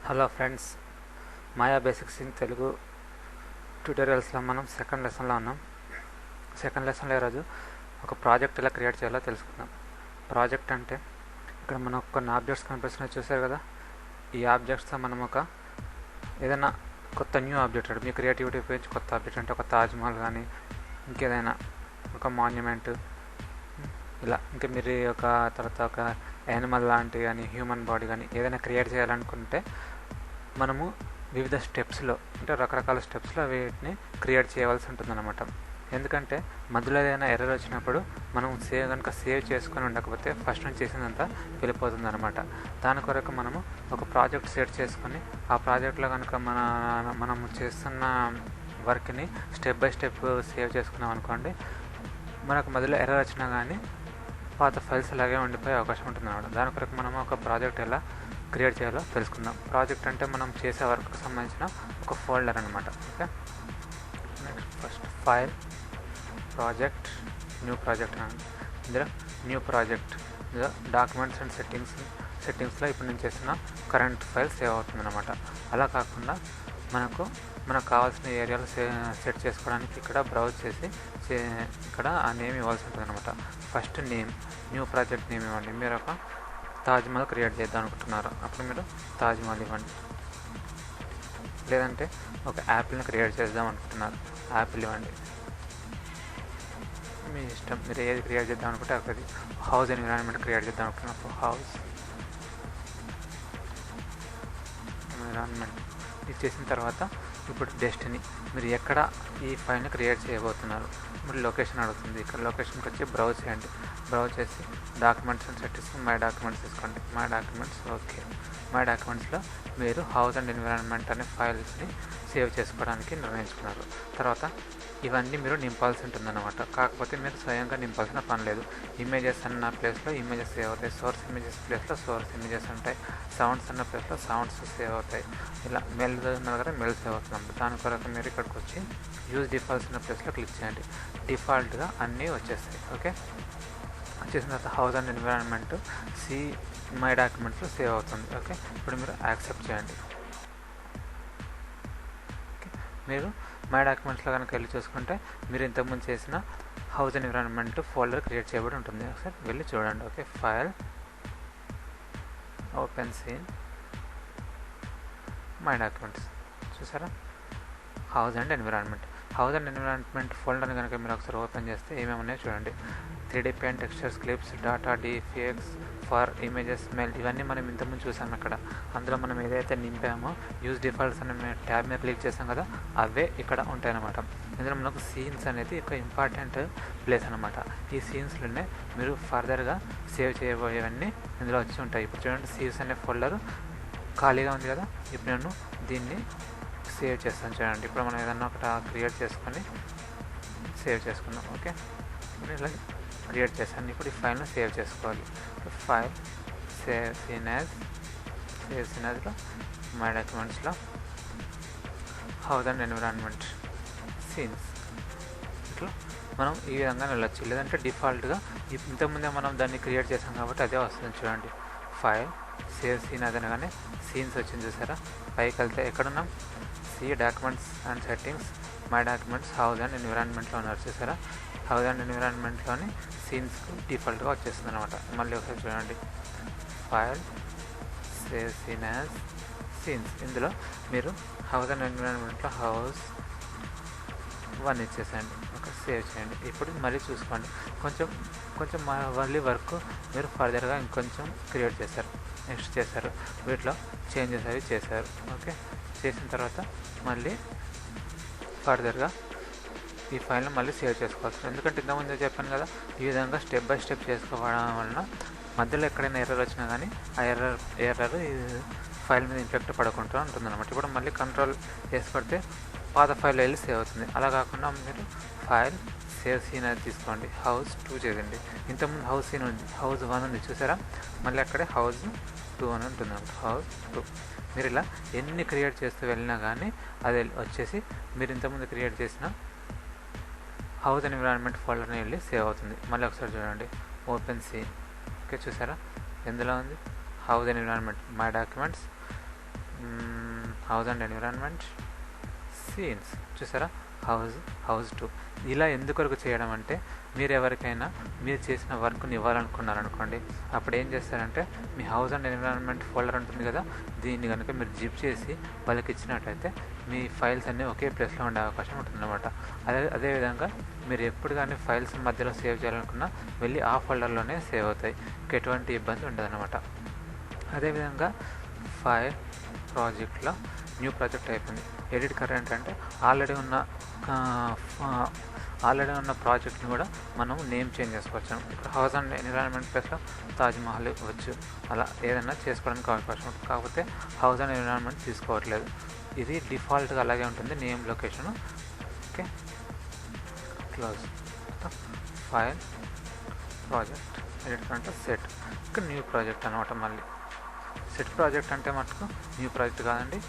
Hello friends, Maya basics in Telugu ట్యూటోరియల్స్లో మనం second లెసన్లో ఉన్నాం. సెకండ్ లెసన్లో ఈరోజు ఒక ప్రాజెక్ట్ ఎలా క్రియేట్ చేయాలో తెలుసుకుందాం. ప్రాజెక్ట్ అంటే ఇక్కడ మనకు కొన్ని ఆబ్జెక్ట్స్ కనిపిస్తున్నాయి, చూసారు కదా. ఈ ఆబ్జెక్ట్స్తో మనం ఏదైనా కొత్త న్యూ ఆబ్జెక్ట్ మీ క్రియేటివిటీ ఉపయోగించి కొత్త ఆబ్జెక్ట్ అంటే ఒక తాజ్మహల్ కానీ ఇంకేదైనా ఒక మాన్యుమెంట్, ఇలా ఇంకా మీరు తర్వాత ఒక యానిమల్ లాంటి కానీ హ్యూమన్ బాడీ కానీ ఏదైనా క్రియేట్ చేయాలనుకుంటే మనము వివిధ స్టెప్స్లో అంటే రకరకాల స్టెప్స్లో వీటిని క్రియేట్ చేయవలసి ఉంటుందన్నమాట. ఎందుకంటే మధ్యలో ఏదైనా ఎర్రర్ వచ్చినప్పుడు మనం కనుక సేవ్ చేసుకొని ఉండకపోతే ఫస్ట్ నుంచి చేసిందంతా వెళ్ళిపోతుంది అనమాట. దాని కొరకు మనము ఒక ప్రాజెక్ట్ సెట్ చేసుకొని ఆ ప్రాజెక్ట్లో కనుక మనము చేస్తున్న వర్క్ని స్టెప్ బై స్టెప్ సేవ్ చేసుకున్నాం అనుకోండి, మనకు మధ్యలో ఎర్రర్ వచ్చినా కానీ పాత ఫైల్స్ అలాగే ఉండిపోయే అవకాశం ఉంటుంది అనమాట. దాని కొరకు మనం ఒక ప్రాజెక్ట్ ఎలా క్రియేట్ చేయాలో తెలుసుకుందాం. ప్రాజెక్ట్ అంటే మనం చేసే వర్క్కి సంబంధించిన ఒక ఫోల్డర్ అనమాట. Okay, next first file, project, new project అని. ఇందులో న్యూ ప్రాజెక్ట్, ఇందులో డాక్యుమెంట్స్ అండ్ సెట్టింగ్స్లో ఇప్పుడు నేను చేసిన కరెంట్ ఫైల్ సేవ్ అవుతుంది అనమాట. అలా కాకుండా మనకు కావాల్సిన ఏరియాలో సెట్ చేసుకోవడానికి ఇక్కడ బ్రౌజ్ చేసి ఇక్కడ ఆ నేమ్ ఇవ్వాల్సి ఉంటుంది అనమాట. First name, new project name ఇవ్వండి. మీరు ఒక తాజ్మహల్ క్రియేట్ చేద్దాం అనుకుంటున్నారు, అప్పుడు మీరు తాజ్మహల్ ఇవ్వండి. లేదంటే ఒక యాపిల్ని క్రియేట్ చేద్దాం అనుకుంటున్నారు, యాపిల్ ఇవ్వండి. మీ ఇష్టం, మీరు ఏది క్రియేట్ చేద్దాం అనుకుంటే అది. హౌస్ ఎన్విరాన్మెంట్ క్రియేట్ చేద్దాం అనుకుంటున్నప్పుడు హౌస్ ఎన్విరాన్మెంట్ ఇచ్చేసిన తర్వాత ఇప్పుడు డెస్టినీ, మీరు ఎక్కడ ఈ ఫైల్ని క్రియేట్ చేయబోతున్నారు. ఇప్పుడు లొకేషన్ అడుగుతుంది, ఇక్కడ లొకేషన్కి వచ్చి బ్రౌజ్ చేయండి. బ్రౌజ్ చేసి డాక్యుమెంట్స్ అని సెట్ చేసి మై డాక్యుమెంట్స్ తీసుకోండి. My documents, okay. మై డాక్యుమెంట్స్లో మీరు హౌస్ అండ్ ఎన్విరాన్మెంట్ అనే ఫైల్స్ని సేవ్ చేసుకోవడానికి నిర్ణయించుకున్నారు. తర్వాత ఇవన్నీ మీరు నింపాల్సి ఉంటుందన్నమాట. కాకపోతే మీరు స్వయంగా నింపాల్సిన పని లేదు. ఇమేజెస్ అన్న ప్లేస్లో ఇమేజెస్ సేవ్ అవుతాయి, సోర్స్ ఇమేజెస్ ప్లేస్లో సోర్స్ ఇమేజెస్ ఉంటాయి, సౌండ్స్ అన్న ప్లేస్లో సౌండ్స్ సేవ్ అవుతాయి. ఇలా మెల్ ఉన్న దగ్గర మెల్ సేవ్ అవుతుంది. దాని కొరకు మీరు ఇక్కడికి వచ్చి యూజ్ డిఫాల్ట్స్ అన్న ప్లేస్లో క్లిక్ చేయండి. డిఫాల్ట్గా అన్నీ వచ్చేస్తాయి. ఓకే, వచ్చేసిన తర్వాత హౌస్ అండ్ ఎన్విరాన్మెంట్ మై డాక్యుమెంట్స్లో సేవ్ అవుతుంది. ఓకే, ఇప్పుడు మీరు యాక్సెప్ట్ చేయండి. ఓకే, మీరు మై డాక్యుమెంట్స్లో కనుక వెళ్ళి చూసుకుంటే మీరు ఇంతకుముందు చేసిన house and environment folder create చేయబడి ఉంటుంది. ఒకసారి వెళ్ళి చూడండి. Okay, file, open scene, my documents, చూసారా, house and environment. House and environment ఫోల్డర్ని కనుక మీరు ఒకసారి ఓపెన్ చేస్తే ఏమేమి ఉన్నాయో చూడండి. 3D paint, textures, clips, data, DFX, for images, mail, ఇవన్నీ మనం ఇంతకుముందు చూసాం. అక్కడ అందులో మనం ఏదైతే నింపామో యూజ్ డిఫాల్ట్స్ అనే ట్యాబ్ మీద క్లిక్ చేసాం కదా, అవే ఇక్కడ ఉంటాయన్నమాట. ఇందులో మనకు సీన్స్ అనేది ఒక ఇంపార్టెంట్ ప్లేస్ అనమాట. ఈ సీన్స్లోనే మీరు ఫర్దర్గా సేవ్ చేయబోయేవన్నీ ఇందులో వచ్చి ఉంటాయి. ఇప్పుడు చూడండి, సీన్స్ అనే ఫోల్డర్ ఖాళీగా ఉంది కదా, ఇప్పుడు నేను దీన్ని సేవ్ చేస్తాను. చూడండి, ఇప్పుడు మనం ఏదన్నా ఒకటి క్రియేట్ చేసుకొని సేవ్ చేసుకుందాం. ఓకే, ఇలా క్రియేట్ చేశాను. ఇప్పుడు ఈ ఫైల్ను సేవ్ చేసుకోవాలి. ఫైల్, సేవ్ సీన్ యాజ్లో మై డాక్యుమెంట్స్లో హౌస్ అండ్ ఎన్విరాన్మెంట్ సీన్స్, ఇట్లా మనం ఈ విధంగా వెళ్ళొచ్చు. లేదంటే డిఫాల్ట్గా ఇంతకుముందే మనం దాన్ని క్రియేట్ చేసాం కాబట్టి అదే వస్తుంది. చూడండి, ఫైల్, సేవ్ సీన్ యాజ్ అనగానే సీన్స్ వచ్చింది, చూసారా. పైకి వెళ్తే ఎక్కడున్నాం, documents and settings, my documents, house and ఎన్విరాన్మెంట్లో ఉన్నారు, చూసారా. హౌస్ అండ్ ఎన్విరాన్మెంట్లోని సీన్స్ డిఫాల్ట్గా వచ్చేస్తుంది అనమాట. మళ్ళీ ఒకసారి చూడండి, file, save scene as scenes, ఇందులో మీరు హౌస్ అండ్ ఎన్విరాన్మెంట్లో హౌస్ 1 ఇచ్చేసేయండి. ఓకే, సేవ్ చేయండి. ఇప్పుడు మళ్ళీ చూసుకోండి, కొంచెం మళ్ళీ వర్క్ మీరు ఫర్దర్గా ఇంకొంచెం క్రియేట్ చేశారు, నెక్స్ట్ చేశారు, వీటిలో చేంజెస్ అవి చేశారు. ఓకే, చేసిన తర్వాత మళ్ళీ ఫర్దర్గా ఈ ఫైల్ని మళ్ళీ సేవ్ చేసుకోవచ్చు. ఎందుకంటే ఇంతకుముందు చెప్పాను కదా, ఈ విధంగా స్టెప్ బై స్టెప్ చేసుకోవడం వలన మధ్యలో ఎక్కడైనా ఎర్రర్ వచ్చినా కానీ ఆ ఎర్రర్ ఈ ఫైల్ మీద ఇంపాక్ట్ పడకుండా ఉంటుంది అనమాట. ఇప్పుడు మళ్ళీ కంట్రోల్ చేసి కొడితే పాత ఫైల్ వెళ్ళి సేవ్ అవుతుంది. అలా కాకుండా మీరు ఫైల్, సేవ్ సీన్ అది తీసుకోండి, హౌస్ 2 చేయండి. ఇంతకుముందు హౌస్ సీన్ ఉంది, హౌస్ 1 ఉంది, చూసారా. మళ్ళీ అక్కడే హౌస్ 2 అని ఉంటుంది అనమాట, హౌస్ 2. మీరు ఇలా ఎన్ని క్రియేట్ చేస్తూ వెళ్ళినా కానీ అది వచ్చేసి మీరు ఇంతకుముందు క్రియేట్ చేసిన హౌస్ ఎన్విరాన్మెంట్ ఫోల్డర్ని వెళ్ళి సేవ్ అవుతుంది. మళ్ళీ ఒకసారి చూడండి, ఓపెన్ సీన్. ఓకే, చూసారా, ఎందులో ఉంది, house environment, my documents, house and environment, scenes. చూసారా, హౌస్ 2. ఇలా ఎందుకొరకు చేయడం అంటే, మీరు ఎవరికైనా మీరు చేసిన వర్క్ని ఇవ్వాలనుకున్నారనుకోండి, అప్పుడు ఏం చేస్తారంటే మీ హౌస్ అండ్ ఎన్విరాన్మెంట్ ఫోల్డర్ ఉంటుంది కదా, దీన్ని కనుక మీరు జిప్ చేసి వాళ్ళకి ఇచ్చినట్లయితే మీ ఫైల్స్ అన్నీ ఒకే ప్లేస్లో ఉండే అవకాశం ఉంటుందన్నమాట. అదేవిధంగా మీరు ఎప్పుడు కానీ ఫైల్స్ మధ్యలో సేవ్ చేయాలనుకున్నా వెళ్ళి ఆ ఫోల్డర్లోనే సేవ్ అవుతాయి, ఎటువంటి ఇబ్బంది ఉండదన్నమాట. అదేవిధంగా ఫైల్ ప్రాజెక్ట్లో న్యూ ప్రాజెక్ట్ అయిపోయింది. ఎడిట్ కరెంట్ అంటే ఆల్రెడీ ఉన్న ప్రాజెక్ట్ని కూడా మనం నేమ్ చేంజ్ చేసుకోవచ్చు. ఇప్పుడు హౌస్ అండ్ ఎన్విరాన్మెంట్ ప్లేస్లో తాజ్మహల్ ఇవ్వచ్చు, అలా ఏదైనా చేసుకోవడానికి అవకాశం ఉంటుంది. కాకపోతే హౌస్ అండ్ ఎన్విరాన్మెంట్ తీసుకోవట్లేదు, ఇది డిఫాల్ట్గా అలాగే ఉంటుంది name location. Okay, close. File project edit అంటే సెట్, ఇక్కడ న్యూ ప్రాజెక్ట్ అనమాట. మళ్ళీ సెట్ ప్రాజెక్ట్ అంటే మటుకు న్యూ ప్రాజెక్ట్ కాదండి.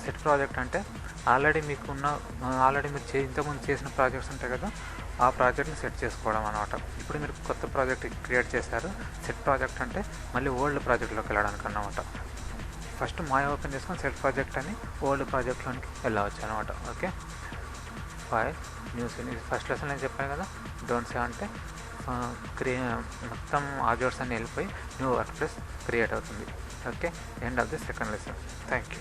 సెట్ ప్రాజెక్ట్ అంటే ఆల్రెడీ మీరు ఇంతకుముందు చేసిన ప్రాజెక్ట్స్ ఉంటాయి కదా, ఆ ప్రాజెక్ట్ని సెట్ చేసుకోవడం అనమాట. ఇప్పుడు మీరు కొత్త ప్రాజెక్ట్ క్రియేట్ చేశారు. సెట్ ప్రాజెక్ట్ అంటే మళ్ళీ ఓల్డ్ ప్రాజెక్ట్లోకి వెళ్ళడానికి అన్నమాట. ఫస్ట్ మాయ ఓపెన్ చేసుకొని సెట్ ప్రాజెక్ట్ అని ఓల్డ్ ప్రాజెక్ట్లోకి వెళ్ళవచ్చు అనమాట. Okay, file new scene. ఇది ఫస్ట్ లెసన్ నేను చెప్పాను కదా, డోంట్ సేవ్ అంటే మొత్తం ఆబ్జెక్ట్స్ అన్నీ వెళ్ళిపోయి న్యూ వర్క్ ప్లేస్ క్రియేట్ అవుతుంది. Okay, end of the second lesson. Thank you.